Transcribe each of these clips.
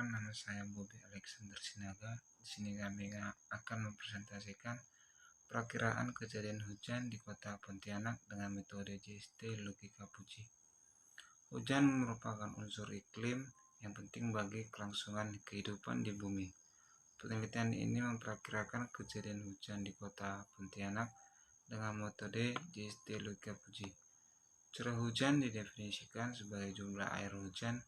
Perkenalkan, nama saya Bobi Alexander Sinaga. Di sini kami akan mempresentasikan perakiraan kejadian hujan di Kota Pontianak dengan metode JST logika Puji. Hujan merupakan unsur iklim yang penting bagi kelangsungan kehidupan di bumi. Penelitian ini memperkirakan kejadian hujan di Kota Pontianak dengan metode JST logika Puji. Curah hujan didefinisikan sebagai jumlah air hujan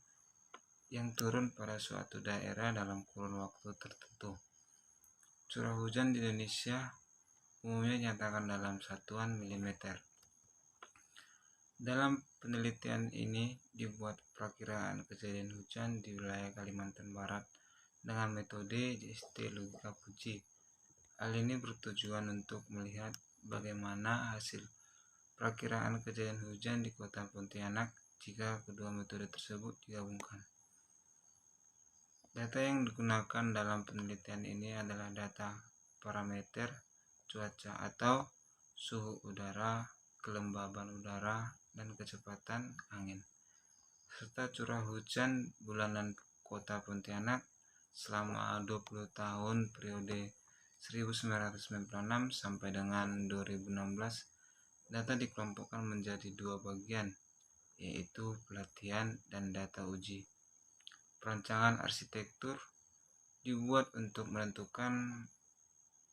yang turun pada suatu daerah dalam kurun waktu tertentu. Curah hujan di Indonesia umumnya dinyatakan dalam satuan milimeter. Dalam penelitian ini dibuat perakiraan kejadian hujan di wilayah Kalimantan Barat dengan metode JST logika Puji. Hal ini bertujuan untuk melihat bagaimana hasil perakiraan kejadian hujan di Kota Pontianak jika kedua metode tersebut digabungkan. Data yang digunakan dalam penelitian ini adalah data parameter cuaca atau suhu udara, kelembaban udara, dan kecepatan angin, serta curah hujan bulanan Kota Pontianak selama 20 tahun periode 1996 sampai dengan 2016. Data dikelompokkan menjadi dua bagian, yaitu pelatihan dan data uji. Perancangan arsitektur dibuat untuk menentukan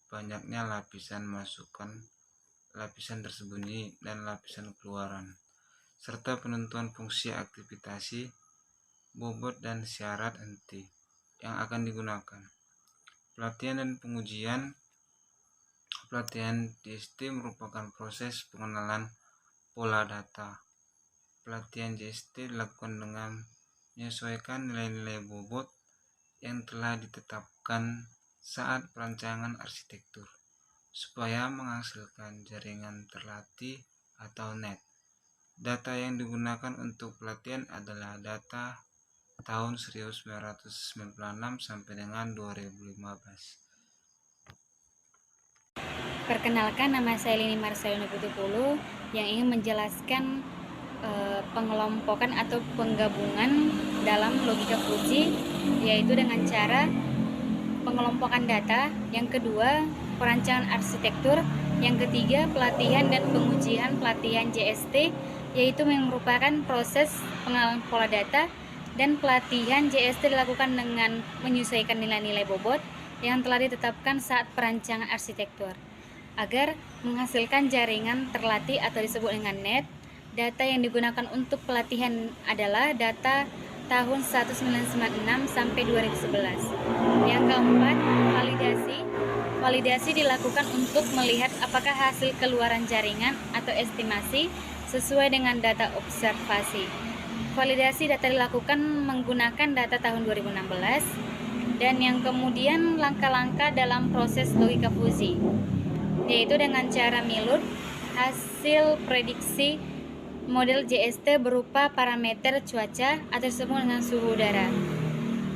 banyaknya lapisan masukan, lapisan tersembunyi, dan lapisan keluaran, serta penentuan fungsi aktivitasi, bobot, dan syarat henti yang akan digunakan. Pelatihan dan pengujian. Pelatihan JST merupakan proses pengenalan pola data. Pelatihan JST dilakukan dengan menyesuaikan nilai-nilai bobot yang telah ditetapkan saat perancangan arsitektur, supaya menghasilkan jaringan terlatih atau net. Data yang digunakan untuk pelatihan adalah data tahun 1996 sampai dengan 2015. Perkenalkan, nama saya Lini Marcelina Putupulu yang ingin menjelaskan pengelompokan atau penggabungan dalam logika Puji, yaitu dengan cara pengelompokan data, yang kedua perancangan arsitektur, yang ketiga pelatihan dan pengujian pelatihan JST, yaitu merupakan proses pengenalan pola data, dan pelatihan JST dilakukan dengan menyesuaikan nilai-nilai bobot yang telah ditetapkan saat perancangan arsitektur agar menghasilkan jaringan terlatih atau disebut dengan net. Data yang digunakan untuk pelatihan adalah data tahun 1996 sampai 2011. Yang keempat, validasi. Validasi dilakukan untuk melihat apakah hasil keluaran jaringan atau estimasi sesuai dengan data observasi. Validasi data dilakukan menggunakan data tahun 2016. Dan yang kemudian langkah-langkah dalam proses logika Puji, yaitu dengan cara milut hasil prediksi model JST berupa parameter cuaca atau disebut dengan suhu udara.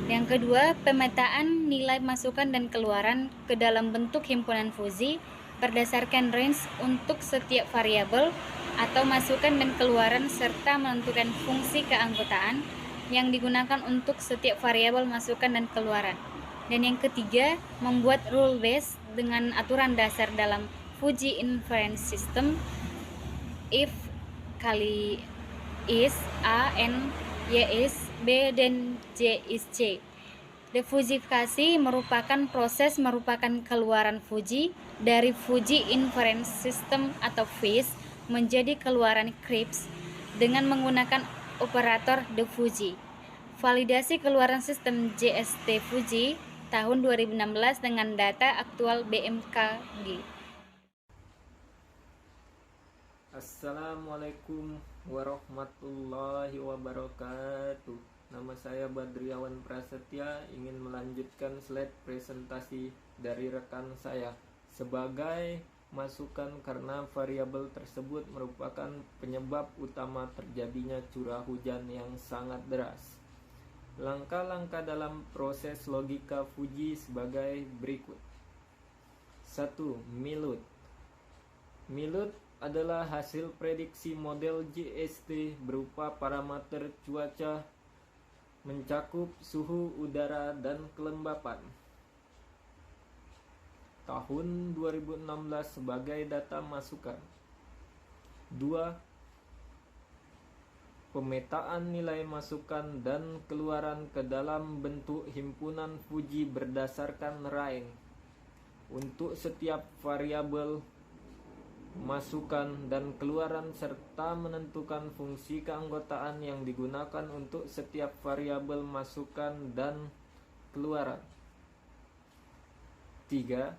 Yang kedua, pemetaan nilai masukan dan keluaran ke dalam bentuk himpunan Puji berdasarkan range untuk setiap variabel atau masukan dan keluaran, serta menentukan fungsi keanggotaan yang digunakan untuk setiap variabel masukan dan keluaran. Dan yang ketiga, membuat rule base dengan aturan dasar dalam Puji Inference System. If kali is A, N, Y is B, dan J is C. Diffusifikasi merupakan proses merupakan keluaran Puji dari Puji Inference System atau FIS menjadi keluaran Cripps dengan menggunakan operator diffusi. Validasi keluaran sistem JST Puji tahun 2016 dengan data aktual BMKG. Assalamualaikum warahmatullahi wabarakatuh. Nama saya Badriawan Prasetya, ingin melanjutkan slide presentasi dari rekan saya. Sebagai masukan, karena variabel tersebut merupakan penyebab utama terjadinya curah hujan yang sangat deras. Langkah-langkah dalam proses logika Puji sebagai berikut. 1. Milut. Milut adalah hasil prediksi model JST berupa parameter cuaca, mencakup suhu udara dan kelembapan. Tahun 2016 sebagai data masukan. 2. Pemetaan nilai masukan dan keluaran ke dalam bentuk himpunan Fuji berdasarkan rank untuk setiap variabel masukan dan keluaran serta menentukan fungsi keanggotaan yang digunakan untuk setiap variabel masukan dan keluaran. 3.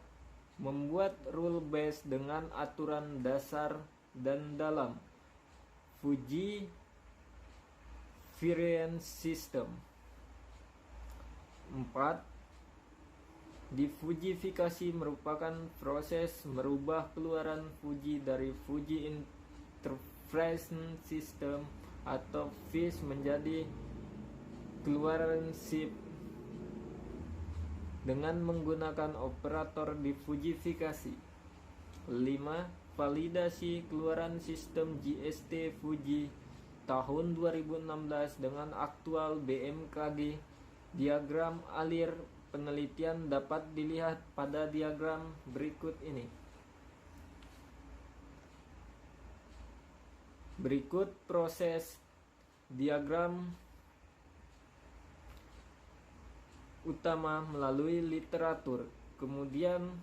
Membuat rule base dengan aturan dasar dan dalam Fuji Variance System. 4. Difujifikasi merupakan proses merubah keluaran Fuji dari Fuji Interface System atau FIS menjadi keluaran SIP dengan menggunakan operator difujifikasi. 5. Validasi keluaran sistem GST Fuji tahun 2016 dengan aktual BMKG. Diagram alir penelitian dapat dilihat pada diagram berikut ini. Berikut proses diagram utama melalui literatur. Kemudian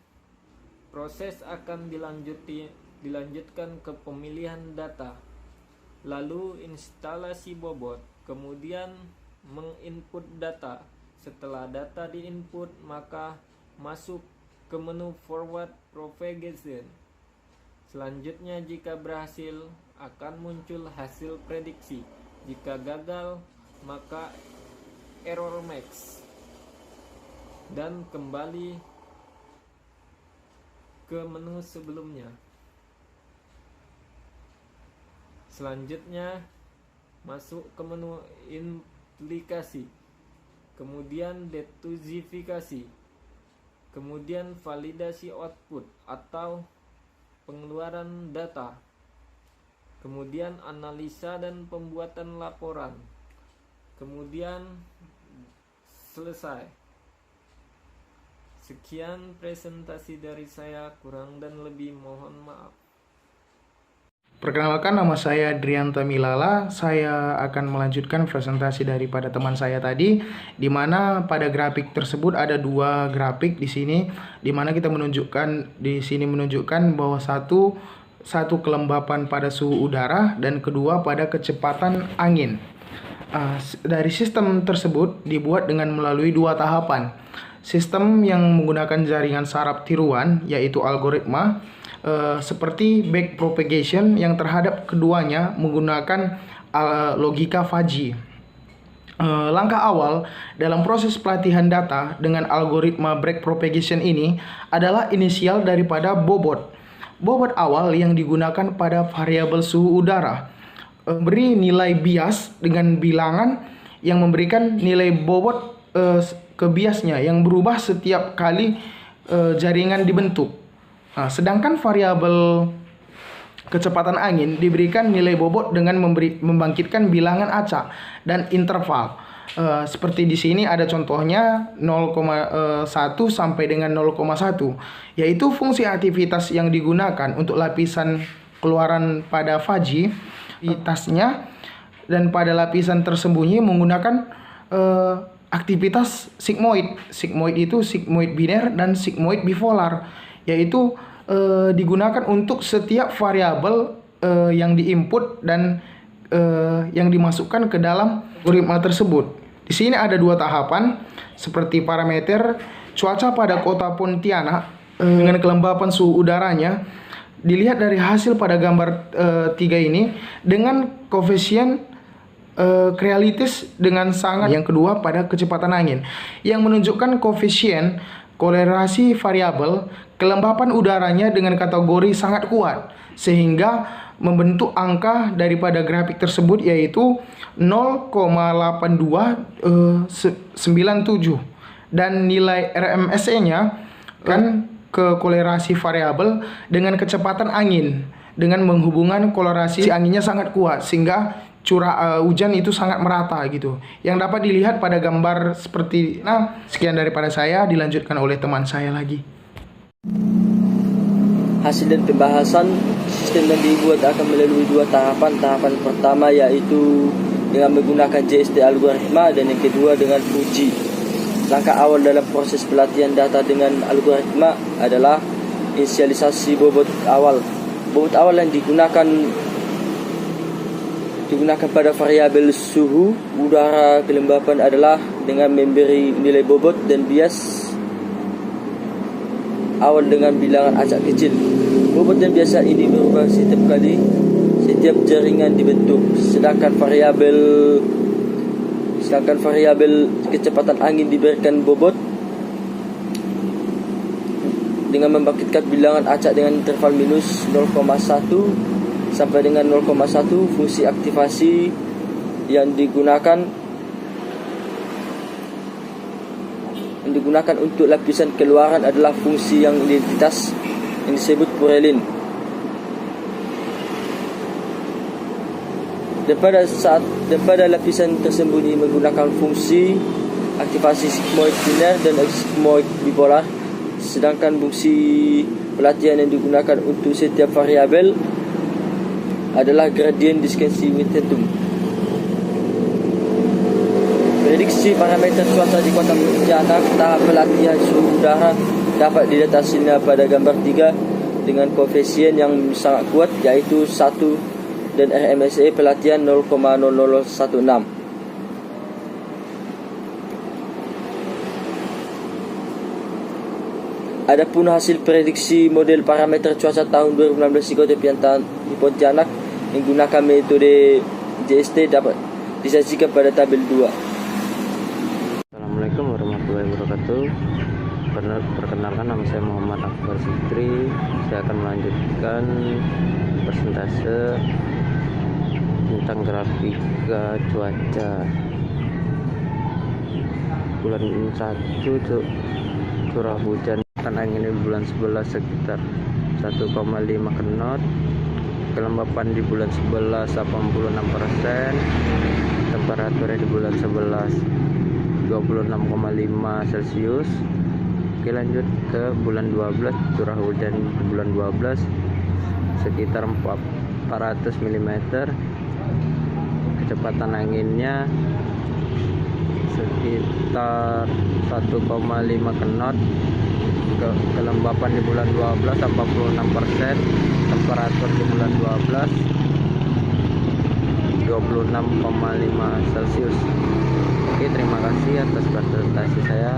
proses akan dilanjutkan ke pemilihan data, lalu instalasi bobot, kemudian menginput data. Setelah data diinput, maka masuk ke menu forward propagation. Selanjutnya jika berhasil akan muncul hasil prediksi. Jika gagal maka error max dan kembali ke menu sebelumnya. Selanjutnya masuk ke menu implikasi, kemudian detuzifikasi, kemudian validasi output atau pengeluaran data, kemudian analisa dan pembuatan laporan, kemudian selesai. Sekian presentasi dari saya, kurang dan lebih mohon maaf. Perkenalkan, nama saya Drianta Milala. Saya akan melanjutkan presentasi daripada teman saya tadi, di mana pada grafik tersebut ada dua grafik di sini, di mana kita menunjukkan bahwa satu kelembapan pada suhu udara dan kedua pada kecepatan angin. Dari sistem tersebut dibuat dengan melalui dua tahapan. Sistem yang menggunakan jaringan saraf tiruan, yaitu algoritma seperti backpropagation yang terhadap keduanya menggunakan logika Fuzzy. Langkah awal dalam proses pelatihan data dengan algoritma backpropagation ini adalah inisial daripada bobot. Bobot awal yang digunakan pada variabel suhu udara beri nilai bias dengan bilangan yang memberikan nilai bobot ke biasnya yang berubah setiap kali jaringan dibentuk. Sedangkan variabel kecepatan angin diberikan nilai bobot dengan membangkitkan bilangan acak dan interval. Seperti di sini ada contohnya 0,1 sampai dengan 0,1, yaitu fungsi aktivitas yang digunakan untuk lapisan keluaran pada Fuzzy aktivitasnya, dan pada lapisan tersembunyi menggunakan aktivitas sigmoid. Sigmoid itu sigmoid biner dan sigmoid bipolar, yaitu digunakan untuk setiap variabel yang diinput dan yang dimasukkan ke dalam algoritma tersebut. Di sini ada dua tahapan seperti parameter cuaca pada kota Pontianak dengan kelembapan suhu udaranya. Dilihat dari hasil pada gambar 3 ini dengan koefisien realitis dengan sangat. Yang kedua pada kecepatan angin yang menunjukkan koefisien kolerasi variabel kelembapan udaranya dengan kategori sangat kuat, sehingga membentuk angka daripada grafik tersebut yaitu 0,8297 dan nilai RMSE-nya kan ke kolerasi variabel dengan kecepatan angin dengan menghubungkan kolerasi anginnya sangat kuat, sehingga hujan itu sangat merata gitu. Yang dapat dilihat pada gambar seperti, nah sekian daripada saya, dilanjutkan oleh teman saya lagi. Hasil dan pembahasan sistem yang dibuat akan melalui dua tahapan. Tahapan pertama yaitu dengan menggunakan JST algoritma, dan yang kedua dengan Fuji. Langkah awal dalam proses pelatihan data dengan algoritma adalah inisialisasi bobot awal. Bobot awal yang digunakan pada variabel suhu, udara, kelembapan adalah dengan memberi nilai bobot dan bias awal dengan bilangan acak kecil. Bobot dan biasa ini berubah setiap kali setiap jaringan dibentuk, sedangkan variabel kecepatan angin diberikan bobot dengan membangkitkan bilangan acak dengan interval minus 0,1 sampai dengan 0,1. Fungsi aktivasi yang digunakan untuk lapisan keluaran adalah fungsi yang identitas yang disebut purelin. Dan pada lapisan tersembunyi menggunakan fungsi aktivasi sigmoid biner dan sigmoid bipolar. Sedangkan fungsi pelatihan yang digunakan untuk setiap variabel adalah gradient descension momentum. Prediksi parameter cuaca di Kota Pontianak tahap pelatihan suhu udara dapat dideteksinya pada gambar 3 dengan koefisien yang sangat kuat yaitu 1 dan RMSE pelatihan 0,0016. Adapun hasil prediksi model parameter cuaca tahun 2016 di Kota Pontianak menggunakan metode JST dapat disajikan pada tabel 2. Assalamualaikum warahmatullahi wabarakatuh. Perkenalkan, nama saya Muhammad Akbar Fitri. Saya akan melanjutkan persentase tentang grafika cuaca bulan 1. Curah hujan akan angin di bulan 11 sekitar 1,5 knot. Kelembapan di bulan 11 86%. Temperaturnya di bulan 11 26,5 Celcius. Oke, lanjut ke bulan 12. Curah hujan di bulan 12 sekitar 400 mm. Kecepatan anginnya sekitar 1,5 knot. Kelembapan di bulan 12 86%. Temperatur di bulan 12 26,5 Celcius. Oke, terima kasih atas presentasi saya.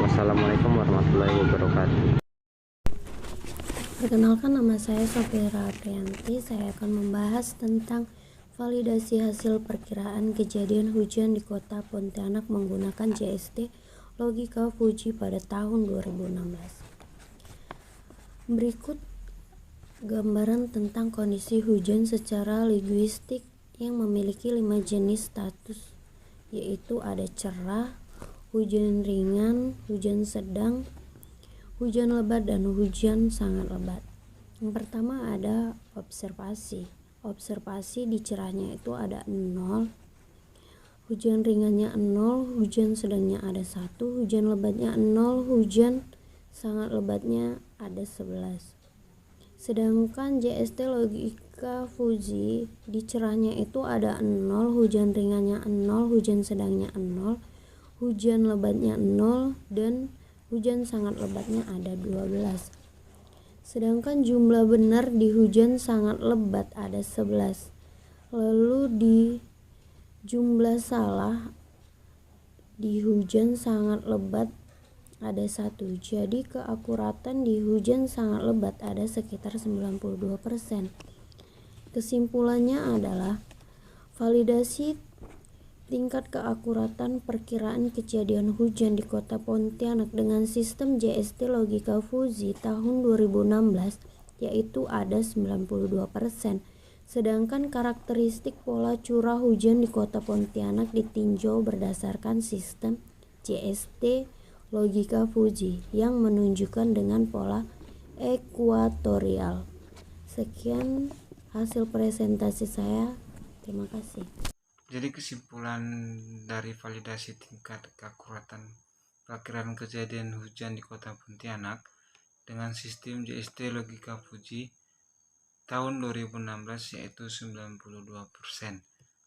Wassalamualaikum warahmatullahi wabarakatuh. Perkenalkan, nama saya Sofira Aprianti. Saya akan membahas tentang validasi hasil perkiraan kejadian hujan di Kota Pontianak menggunakan JST logika Fuji pada tahun 2016. Berikut gambaran tentang kondisi hujan secara linguistik yang memiliki 5 jenis status, yaitu ada cerah, hujan ringan, hujan sedang, hujan lebat, dan hujan sangat lebat. Yang pertama ada observasi. Observasi di cerahnya itu ada 0, hujan ringannya 0, hujan sedangnya ada 1, hujan lebatnya 0, hujan sangat lebatnya ada 11. Sedangkan JST logika Fuji di cerahnya itu ada 0, hujan ringannya 0, hujan sedangnya 0, hujan lebatnya 0, dan hujan sangat lebatnya ada 12. Sedangkan jumlah benar di hujan sangat lebat ada 11. Lalu di jumlah salah di hujan sangat lebat ada 1. Jadi keakuratan di hujan sangat lebat ada sekitar 92%. Kesimpulannya adalah validasi tingkat keakuratan perkiraan kejadian hujan di Kota Pontianak dengan sistem JST logika Fuji tahun 2016 yaitu ada 92%. Sedangkan karakteristik pola curah hujan di Kota Pontianak ditinjau berdasarkan sistem JST logika Fuji yang menunjukkan dengan pola ekuatorial. Sekian hasil presentasi saya. Terima kasih. Jadi kesimpulan dari validasi tingkat keakuratan perkiraan kejadian hujan di Kota Pontianak dengan sistem JST logika Puji tahun 2016 yaitu 92%.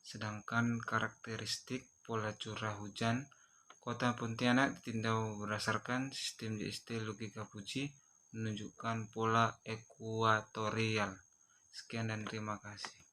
Sedangkan karakteristik pola curah hujan Kota Pontianak ditinjau berdasarkan sistem JST logika Puji menunjukkan pola ekuatorial. Sekian dan terima kasih.